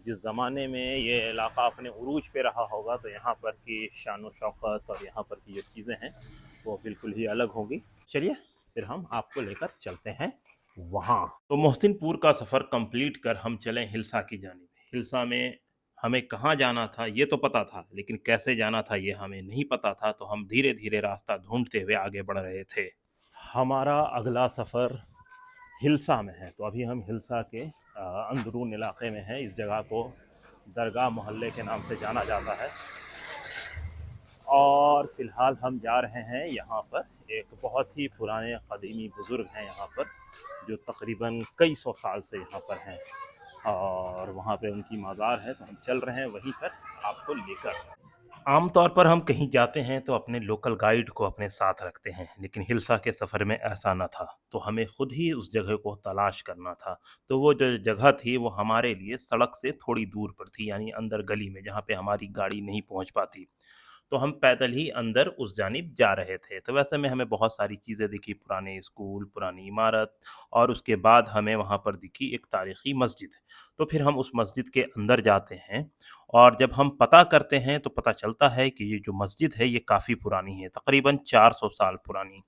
जिस ज़माने में ये इलाक़ा अपने उरूज पे रहा होगा तो यहाँ पर की शान व शौकत और यहाँ पर की जो चीज़ें हैं वो बिल्कुल ही अलग होंगी। चलिए फिर हम आपको लेकर चलते हैं वहाँ। तो मोहसिनपुर का सफ़र कंप्लीट कर हम चले हिल्सा की जानिब। हिल्सा में हमें कहाँ जाना था ये तो पता था, लेकिन कैसे जाना था ये हमें नहीं पता था, तो हम धीरे-धीरे रास्ता ढूँढते हुए आगे बढ़ रहे थे। हमारा अगला सफ़र हिल्सा में है। तो अभी हम हिल्सा के अंदरून इलाके में हैं। इस जगह को दरगाह मोहल्ले के नाम से जाना जाता है और फ़िलहाल हम जा रहे हैं यहाँ पर। एक बहुत ही पुराने कदीमी बुज़ुर्ग हैं यहाँ पर, जो तकरीबन कई सौ साल से यहाँ पर हैं और वहाँ पे उनकी मज़ार है, तो हम चल रहे हैं वहीं पर आपको लेकर। आमतौर पर हम कहीं जाते हैं तो अपने लोकल गाइड को अपने साथ रखते हैं, लेकिन हिल्सा के सफ़र में ऐसा ना था, तो हमें खुद ही उस जगह को तलाश करना था। तो वो जो जगह थी वो हमारे लिए सड़क से थोड़ी दूर पर थी, यानी अंदर गली में, जहाँ पे हमारी गाड़ी नहीं पहुँच पाती। तो हम पैदल ही अंदर उस जानिब जा रहे थे। तो वैसे में हमें बहुत सारी चीज़ें दिखी, पुराने स्कूल, पुरानी इमारत और उसके बाद हमें वहाँ पर दिखी एक तारीख़ी मस्जिद। तो फिर हम उस मस्जिद के अंदर जाते हैं और जब हम पता करते हैं तो पता चलता है कि ये जो मस्जिद है ये काफ़ी पुरानी है, तकरीबन 400 साल पुरानी।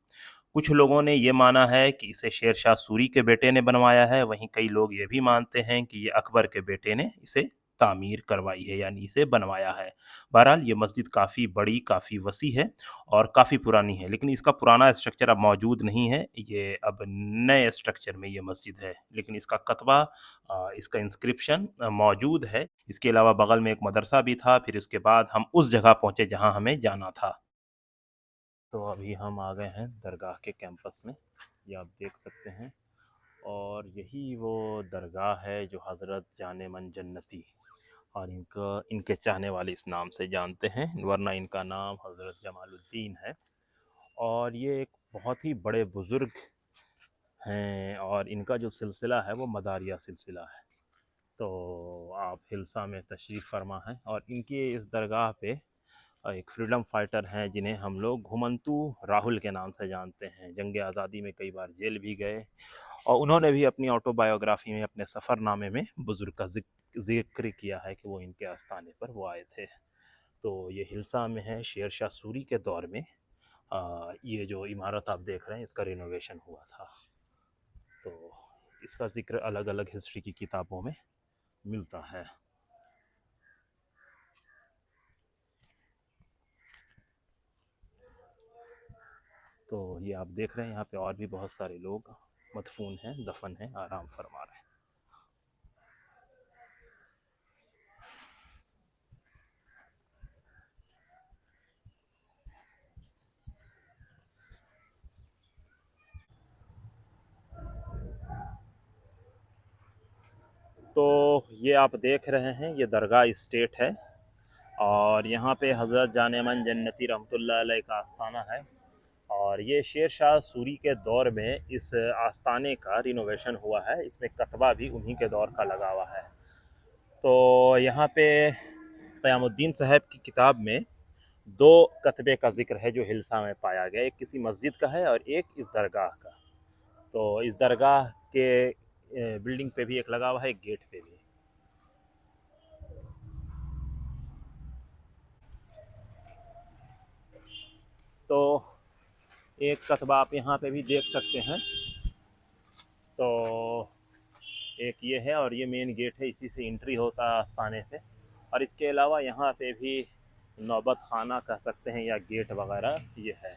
कुछ लोगों ने ये माना है कि इसे शेर शाह सूरी के बेटे ने बनवाया है, वहीं कई लोग ये भी मानते हैं कि ये अकबर के बेटे ने इसे तामीर करवाई है, यानी इसे बनवाया है। बहरहाल ये मस्जिद काफ़ी बड़ी, काफ़ी वसी है और काफ़ी पुरानी है, लेकिन इसका पुराना स्ट्रक्चर अब मौजूद नहीं है, ये अब नए स्ट्रक्चर में ये मस्जिद है। लेकिन इसका कतबा इसका इंस्क्रिप्शन मौजूद है। इसके अलावा बगल में एक मदरसा भी था, फिर उसके बाद हम उस जगह पहुँचे जहाँ हमें जाना था। तो अभी हम आ गए हैं दरगाह के कैंपस में, ये आप देख सकते हैं और यही वो दरगाह है जो हज़रत जानेमन जन्नती और इनके चाहने वाले इस नाम से जानते हैं, वरना इनका नाम हज़रत जमालुद्दीन है। और ये एक बहुत ही बड़े बुज़ुर्ग हैं और इनका जो सिलसिला है वो मदारिया सिलसिला है। तो आप हिल्सा में तशरीफ़ फरमा हैं और इनकी इस दरगाह पे एक फ्रीडम फाइटर हैं जिन्हें हम लोग घुमंतू राहुल के नाम से जानते हैं। जंग आज़ादी में कई बार जेल भी गए और उन्होंने भी अपनी ऑटोबायोग्राफ़ी में, अपने सफ़रनामे में बुज़ुर्ग का ज़िक्र किया है कि वो इनके आस्थाने पर वो आए थे। तो ये हिल्सा में है, शेर शाह सूरी के दौर में ये जो इमारत आप देख रहे हैं इसका रिनोवेशन हुआ था। तो इसका ज़िक्र अलग-अलग हिस्ट्री की किताबों में मिलता है। तो ये आप देख रहे हैं यहाँ पे और भी बहुत सारे लोग मदफून हैं, दफन हैं, आराम फरमा रहे हैं। तो ये आप देख रहे हैं ये दरगाह स्टेट है और यहाँ पे हज़रत जानेमन जन्नती रहमतुल्लाह अलैह का आस्थाना है और ये शेर शाह सूरी के दौर में इस आस्थाने का रिनोवेशन हुआ है। इसमें कतबा भी उन्हीं के दौर का लगा हुआ है। तो यहाँ पे क़यामुद्दीन साहब की किताब में 2 कतबे का ज़िक्र है जो हिल्सा में पाया गया। एक किसी मस्जिद का है और एक इस दरगाह का। तो इस दरगाह के बिल्डिंग पे भी एक लगा हुआ है, एक गेट पे भी। तो एक कस्बा आप यहाँ पे भी देख सकते हैं। तो एक ये है और ये मेन गेट है, इसी से एंट्री होता है आस्थाने से। और इसके अलावा यहाँ पे भी नौबत खाना कह सकते हैं या गेट वगैरह ये है।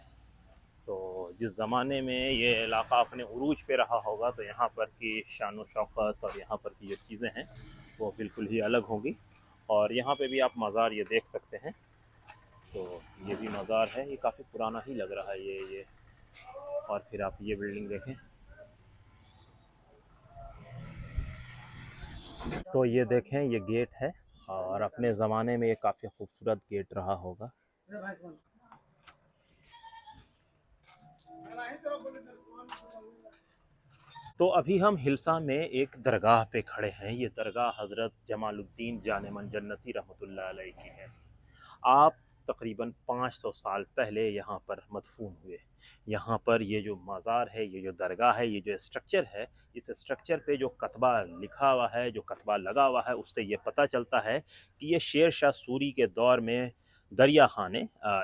तो जिस ज़माने में ये इलाक़ा अपने उरूज पे रहा होगा तो यहाँ पर की शान व शौकत और यहाँ पर की जो चीज़ें हैं वो बिल्कुल ही अलग होंगी। और यहाँ पे भी आप मज़ार ये देख सकते हैं। तो ये भी मज़ार है, ये काफ़ी पुराना ही लग रहा है ये। और फिर आप ये बिल्डिंग देखें, तो ये देखें ये गेट है और अपने ज़माने में ये काफ़ी खूबसूरत गेट रहा होगा। तो अभी हम हिल्सा में एक दरगाह पे खड़े हैं। ये दरगाह हज़रत जमालुद्दीन जानेमन जन्नती रहमतुल्लाह अलैह की है। आप तकरीबन 500 साल पहले यहाँ पर मदफून हुए। यहाँ पर ये जो मज़ार है, ये जो दरगाह है, ये जो स्ट्रक्चर है, इस स्ट्रक्चर पे जो कतबा लिखा हुआ है, जो कतबा लगा हुआ है, उससे ये पता चलता है कि ये शेर शाह सूरी के दौर में दरिया खां ने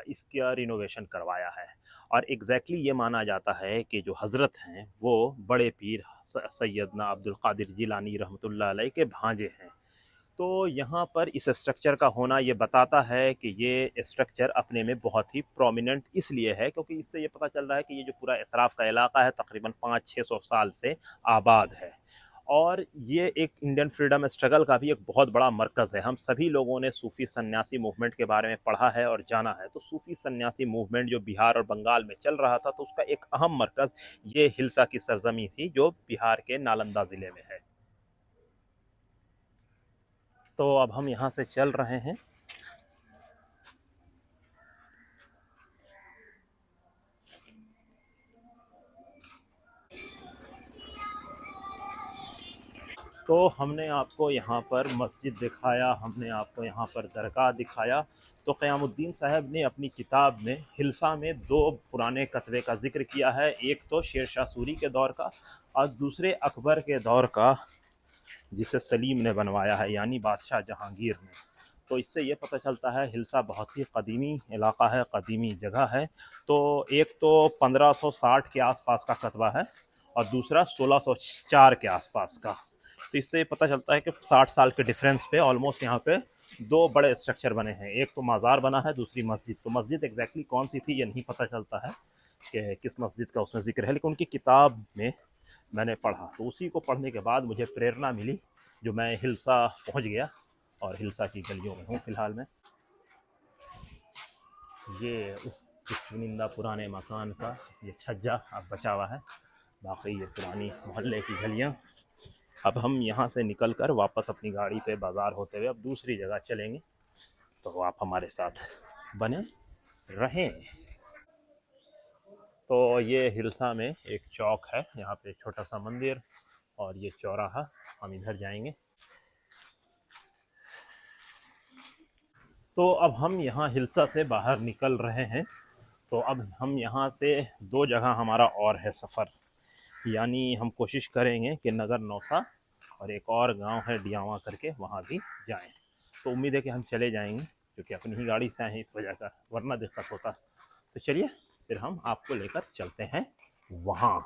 इसका रिनोवेशन करवाया है। और एग्जैक्टली ये माना जाता है कि जो हज़रत हैं वो बड़े पीर सैयदना अब्दुल कादिर जिलानी रहमतुल्लाह अलैह के भांजे हैं। तो यहाँ पर इस स्ट्रक्चर का होना ये बताता है कि ये स्ट्रक्चर अपने में बहुत ही प्रोमिनेंट इसलिए है क्योंकि इससे ये पता चल रहा है कि ये जो पूरा एतराफ़ का इलाका है तकरीबन 500-600 साल से आबाद है। और ये एक इंडियन फ्रीडम स्ट्रगल का भी एक बहुत बड़ा मरकज़ है। हम सभी लोगों ने सूफ़ी सन्यासी मूवमेंट के बारे में पढ़ा है और जाना है। तो सूफ़ी सन्यासी मूवमेंट जो बिहार और बंगाल में चल रहा था, तो उसका एक अहम मरकज़ ये हिल्सा की सरज़मी थी जो बिहार के नालंदा ज़िले में है। तो अब हम यहाँ से चल रहे हैं। तो हमने आपको यहाँ पर मस्जिद दिखाया, हमने आपको यहाँ पर दरगाह दिखाया। तो क़यामुद्दीन साहब ने अपनी किताब में हिल्सा में 2 पुराने कस्बे का ज़िक्र किया है। एक तो शेर शाह सूरी के दौर का और दूसरे अकबर के दौर का, जिसे सलीम ने बनवाया है, यानी बादशाह जहांगीर ने। तो इससे ये पता चलता है हिल्सा बहुत ही कदीमी इलाका है, कदीमी जगह है। तो एक तो 1560 के आसपास का कस्बा है और दूसरा 1604 के आसपास का। तो इससे पता चलता है कि 60 साल के डिफरेंस पे ऑलमोस्ट यहाँ पे 2 बड़े स्ट्रक्चर बने हैं। एक तो मज़ार बना है, दूसरी मस्जिद। तो मस्जिद एग्जैक्टली कौन सी थी ये नहीं पता चलता है कि किस मस्जिद का उसमें ज़िक्र है, लेकिन उनकी किताब में मैंने पढ़ा। तो उसी को पढ़ने के बाद मुझे प्रेरणा मिली, जो मैं हिल्सा पहुँच गया और हिल्सा की गलियों में हूँ फ़िलहाल मैं। ये उस चुनिंदा पुराने मकान का ये छज्जा अब बचा हुआ है, बाकी ये पुरानी मोहल्ले की गलियाँ। अब हम यहाँ से निकल कर वापस अपनी गाड़ी पे बाज़ार होते हुए अब दूसरी जगह चलेंगे, तो आप हमारे साथ बने रहें। तो ये हिल्सा में एक चौक है, यहाँ पे छोटा सा मंदिर और ये चौराहा, हम इधर जाएंगे। तो अब हम यहाँ हिल्सा से बाहर निकल रहे हैं। तो अब हम यहाँ से 2 जगह हमारा और है सफ़र, यानी हम कोशिश करेंगे कि नगर नौसा और एक और गांव है डियावा करके, वहाँ भी जाएं। तो उम्मीद है कि हम चले जाएंगे, क्योंकि अपनी ही गाड़ी से आए हैं इस वजह का, वरना दिक्कत होता। तो चलिए फिर हम आपको लेकर चलते हैं वहाँ।